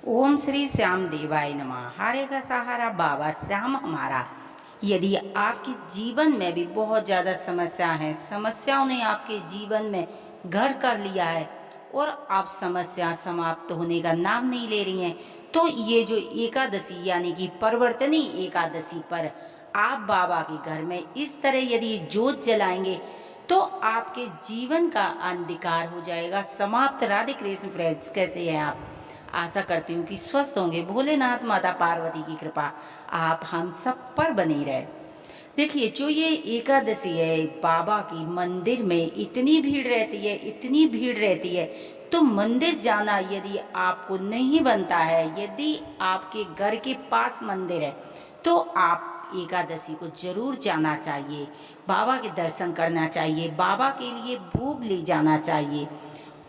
ओम श्री श्याम देवाय नमः। हारे का सहारा बाबा श्याम हमारा। यदि आपके जीवन में भी बहुत ज़्यादा समस्या है, समस्याओं ने आपके जीवन में घर कर लिया है और आप समस्या समाप्त होने का नाम नहीं ले रही हैं, तो ये जो एकादशी यानी कि परिवर्तनी एकादशी पर आप बाबा के घर में इस तरह यदि जोत जलाएंगे तो आपके जीवन का अंधकार हो जाएगा, समाप्त। राधे कृष्ण फ्रेंड्स, कैसे हैं आप? आशा करती हूँ कि स्वस्थ होंगे। भोलेनाथ माता पार्वती की कृपा आप हम सब पर बनी रहे। देखिए, जो ये एकादशी है, बाबा की मंदिर में इतनी भीड़ रहती है, इतनी भीड़ रहती है, तो मंदिर जाना यदि आपको नहीं बनता है, यदि आपके घर के पास मंदिर है, तो आप एकादशी को जरूर जाना चाहिए। बाबा के दर्शन करना चाहिए, बाबा के लिए भोग ले जाना चाहिए।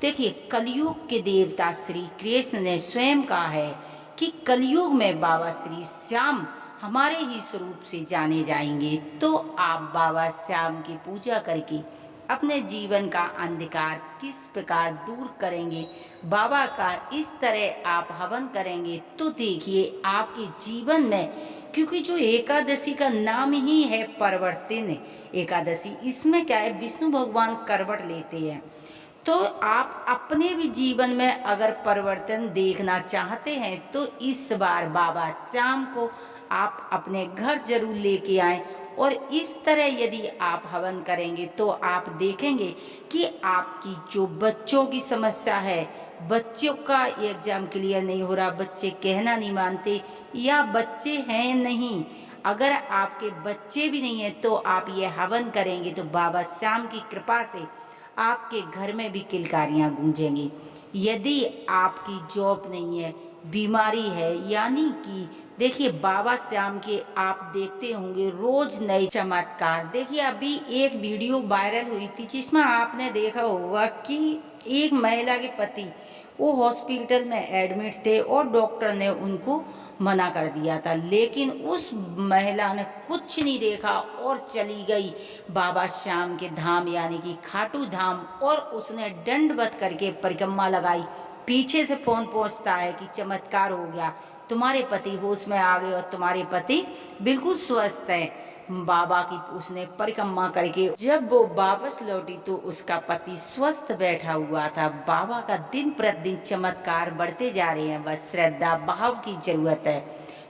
देखिए, कलयुग के देवता श्री कृष्ण ने स्वयं कहा है कि कलयुग में बाबा श्री श्याम हमारे ही स्वरूप से जाने जाएंगे। तो आप बाबा श्याम की पूजा करके अपने जीवन का अंधकार किस प्रकार दूर करेंगे, बाबा का इस तरह आप हवन करेंगे, तो देखिए आपके जीवन में, क्योंकि जो एकादशी का नाम ही है परिवर्तन एकादशी, इसमें क्या है, विष्णु भगवान करवट लेते हैं। तो आप अपने भी जीवन में अगर परिवर्तन देखना चाहते हैं तो इस बार बाबा श्याम को आप अपने घर जरूर लेके आएं, और इस तरह यदि आप हवन करेंगे तो आप देखेंगे कि आपकी जो बच्चों की समस्या है, बच्चों का एग्जाम क्लियर नहीं हो रहा, बच्चे कहना नहीं मानते, या बच्चे हैं नहीं, अगर आपके बच्चे भी नहीं हैं तो आप ये हवन करेंगे तो बाबा श्याम की कृपा से आपके घर में भी किलकारियां गूंजेंगी। यदि आपकी जॉब नहीं है, बीमारी है, यानी कि देखिए बाबा श्याम के आप देखते होंगे रोज नए चमत्कार। देखिए, अभी एक वीडियो वायरल हुई थी जिसमें आपने देखा होगा कि एक महिला के पति वो हॉस्पिटल में एडमिट थे और डॉक्टर ने उनको मना कर दिया था, लेकिन उस महिला ने कुछ नहीं देखा और चली गई बाबा श्याम के धाम यानी कि खाटू धाम, और उसने दंडवत करके परिक्रमा लगाई। पीछे से फोन पहुंचता है कि चमत्कार हो गया, तुम्हारे पति होश में आ गए और तुम्हारे पति बिल्कुल स्वस्थ है। बाबा की उसने परिक्रमा करके जब वो वापस लौटी तो उसका पति स्वस्थ बैठा हुआ था। बाबा का दिन प्रतिदिन चमत्कार बढ़ते जा रहे हैं, बस श्रद्धा भाव की जरूरत है।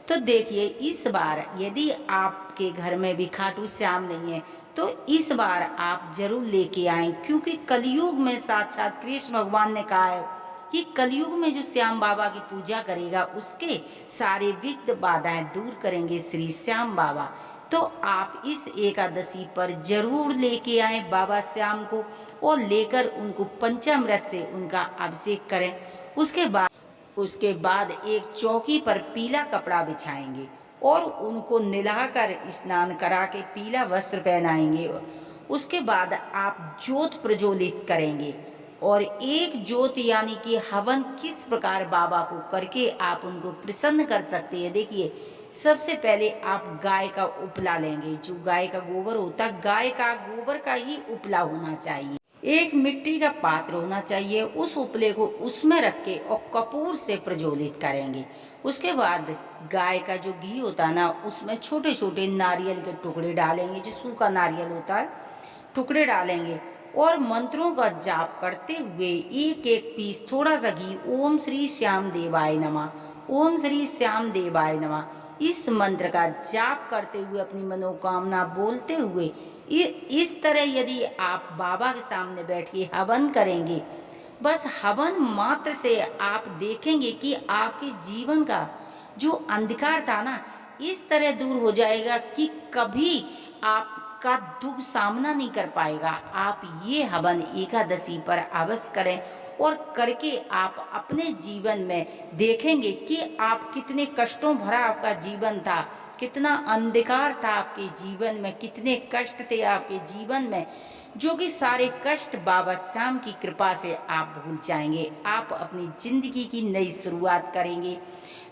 तो देखिए, इस बार यदि आपके घर में भी खाटू श्याम नहीं है तो इस बार आप जरूर लेके आएं, क्योंकि कलयुग में साक्षात कृष्ण भगवान ने कहा है कि कलयुग में जो श्याम बाबा की पूजा करेगा उसके सारे विघ्न बाधाएं दूर करेंगे श्री श्याम बाबा। तो आप इस एकादशी पर जरूर लेके आए बाबा श्याम को, और लेकर उनको पंचामृत से उनका अभिषेक करें। उसके बाद एक चौकी पर पीला कपड़ा बिछाएंगे और उनको नहलाकर स्नान करा के पीला वस्त्र पहनाएंगे। उसके बाद आप ज्योत प्रज्वलित करेंगे, और एक ज्योत यानी कि हवन किस प्रकार बाबा को करके आप उनको प्रसन्न कर सकते हैं। देखिए, सबसे पहले आप गाय का उपला लेंगे, जो गाय का गोबर होता है, गाय का गोबर का ही उपला होना चाहिए। एक मिट्टी का पात्र होना चाहिए, उस उपले को उसमें रख के और कपूर से प्रज्वलित करेंगे। उसके बाद गाय का जो घी होता है ना, उसमें छोटे छोटे नारियल के टुकड़े डालेंगे, जो सूखा नारियल होता है, टुकड़े डालेंगे, और मंत्रों का जाप करते हुए एक एक पीस थोड़ा सा घी, ओम श्री श्याम देवाय नमः, ओम श्री श्याम देवाय नमः, इस मंत्र का जाप करते हुए अपनी मनोकामना बोलते हुए इस तरह यदि आप बाबा के सामने बैठ के हवन करेंगे, बस हवन मात्र से आप देखेंगे कि आपके जीवन का जो अंधकार था ना, इस तरह दूर हो जाएगा कि कभी आपका दुख सामना नहीं कर पाएगा। आप ये हवन एकादशी पर अवश्य करें, और करके आप अपने जीवन में देखेंगे कि आप कितने कष्टों भरा आपका जीवन था, कितना अंधकार था आपके जीवन में, कितने कष्ट थे आपके जीवन में, जो कि सारे कष्ट बाबा श्याम की कृपा से आप भूल जाएंगे। आप अपनी जिंदगी की नई शुरुआत करेंगे।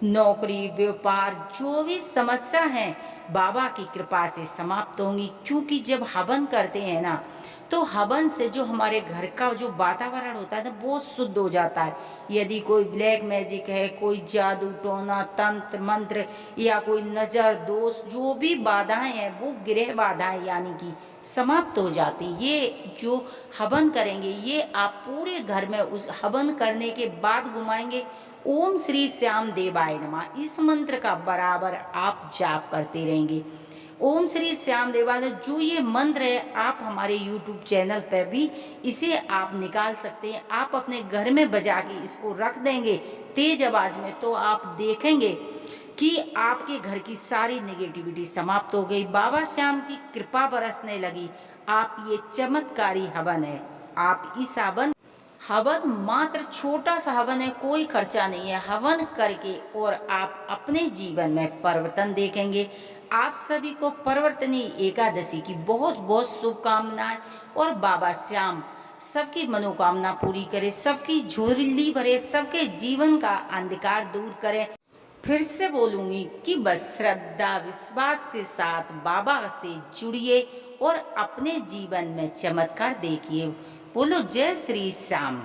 नौकरी, व्यापार, जो भी समस्या है बाबा की कृपा से समाप्त होंगी, क्योंकि जब हवन करते हैं ना तो हवन से जो हमारे घर का जो वातावरण होता है ना बहुत शुद्ध हो जाता है। यदि कोई ब्लैक मैजिक है, कोई जादू टोना तंत्र मंत्र या कोई नज़र दोष जो भी बाधाएं हैं वो गृह बाधाएं यानी कि समाप्त हो जाती। ये जो हवन करेंगे ये आप पूरे घर में उस हवन करने के बाद घुमाएंगे। ओम श्री श्याम देवाय नमः इस मंत्र का बराबर आप जाप करते रहेंगे। ओम श्री श्याम देवाय जो ये मंत्र है आप हमारे यूट्यूब चैनल पर भी इसे आप निकाल सकते हैं। आप अपने घर में बजा के इसको रख देंगे तेज आवाज में, तो आप देखेंगे कि आपके घर की सारी नेगेटिविटी समाप्त हो गई, बाबा श्याम की कृपा बरसने लगी। आप ये चमत्कारी हवन है, आप इस हवन मात्र छोटा सा हवन है, कोई खर्चा नहीं है। हवन करके और आप अपने जीवन में परिवर्तन देखेंगे। आप सभी को परिवर्तनी एकादशी की बहुत बहुत शुभकामनाएं और बाबा श्याम सबकी मनोकामना पूरी करे, सबकी झोली भरे, सबके जीवन का अंधकार दूर करे। फिर से बोलूंगी कि बस श्रद्धा विश्वास के साथ बाबा से जुड़िए और अपने जीवन में चमत्कार देखिए। बोलो जय श्री श्याम।